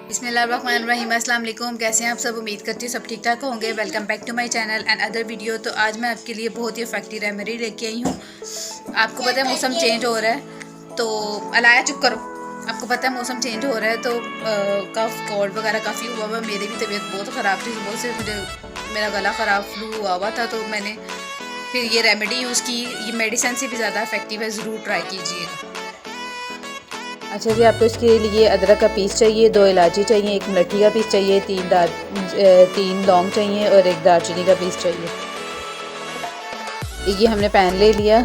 बिस्मिल्लाहिर्रहमानिर्रहीम। अस्सलाम वालेकुम। कैसे हैं आप सब? उम्मीद करती हूँ सब ठीक ठाक होंगे। Welcome back to my channel and other video. तो आज मैं आपके लिए बहुत ही इफेक्टिव रेमेडी लेके आई हूँ। आपको पता है मौसम चेंज हो रहा है तो अलाया चुप करो। आपको पता है मौसम चेंज हो रहा है तो कफ कोल्ड वगैरह काफ़ी हुआ हुआ। मेरी भी तबीयत बहुत ख़राब थी, सुबह से मुझे मेरा गला ख़राब फ्लू हुआ हुआ था, तो मैंने फिर ये रेमेडी यूज़ की। ये मेडिसिन से भी ज़्यादा इफेक्टिव है, ज़रूर ट्राई कीजिएगा। अच्छा जी, आपको इसके लिए अदरक का पीस चाहिए, 2 इलायची चाहिए, 1 मुलट्ठी का पीस चाहिए, 3 लौंग चाहिए और 1 दालचीनी का पीस चाहिए। ये हमने पैन ले लिया,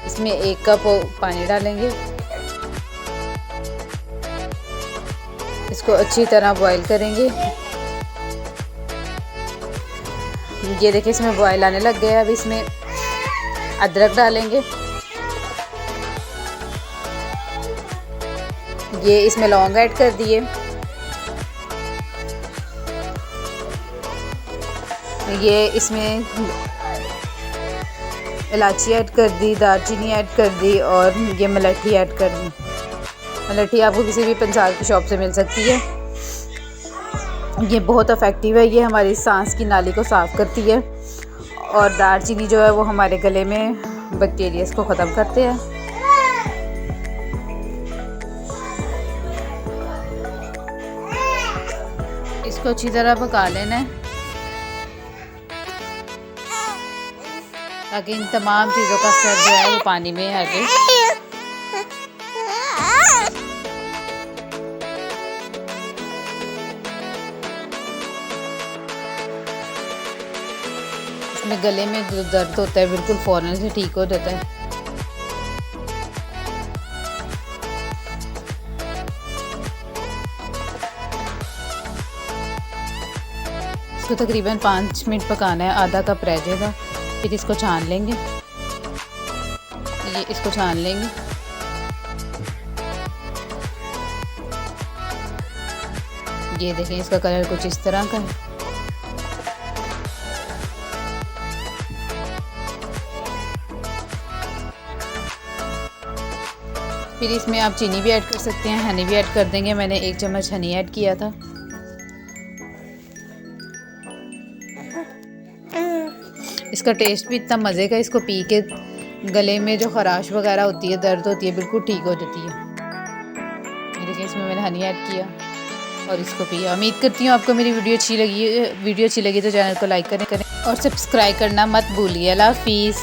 इसमें 1 कप पानी डालेंगे। इसको अच्छी तरह बॉईल करेंगे। ये देखिए इसमें बॉईल आने लग गया। अब इसमें अदरक डालेंगे, ये इसमें लौंग ऐड कर दिए, ये इसमें इलायची ऐड कर दी, दालचीनी ऐड कर दी और ये मुलट्ठी ऐड कर दी। मुलट्ठी आपको किसी भी पंसार की शॉप से मिल सकती है। ये बहुत इफ़ेक्टिव है, ये हमारी सांस की नाली को साफ़ करती है और दालचीनी जो है वो हमारे गले में बैक्टीरिया को ख़त्म करते हैं। इसको अच्छी तरह पका लेना है ताकि इन तमाम चीज़ों का असर जो है वो पानी में आ जाए। इसमें गले में जो दर्द होता है बिल्कुल फ़ौरन से ठीक हो जाता है। इसको तकरीबन 5 मिनट पकाना है, आधा कप रह जाएगा। फिर इसको छान लेंगे, ये इसको छान लेंगे। ये देखें इसका कलर कुछ इस तरह का है। फिर इसमें आप चीनी भी ऐड कर सकते हैं, हनी भी ऐड कर देंगे। मैंने 1 चम्मच हनी ऐड किया था। इसका टेस्ट भी इतना मज़े का, इसको पी के गले में जो ख़राश वगैरह होती है, दर्द होती है, बिल्कुल ठीक हो जाती है। ये देखिए इसमें मैंने हनी ऐड किया और इसको पिया। उम्मीद करती हूँ आपको मेरी वीडियो अच्छी लगी तो चैनल को लाइक करें और सब्सक्राइब करना मत भूलिए। अल्लाह हाफिज़।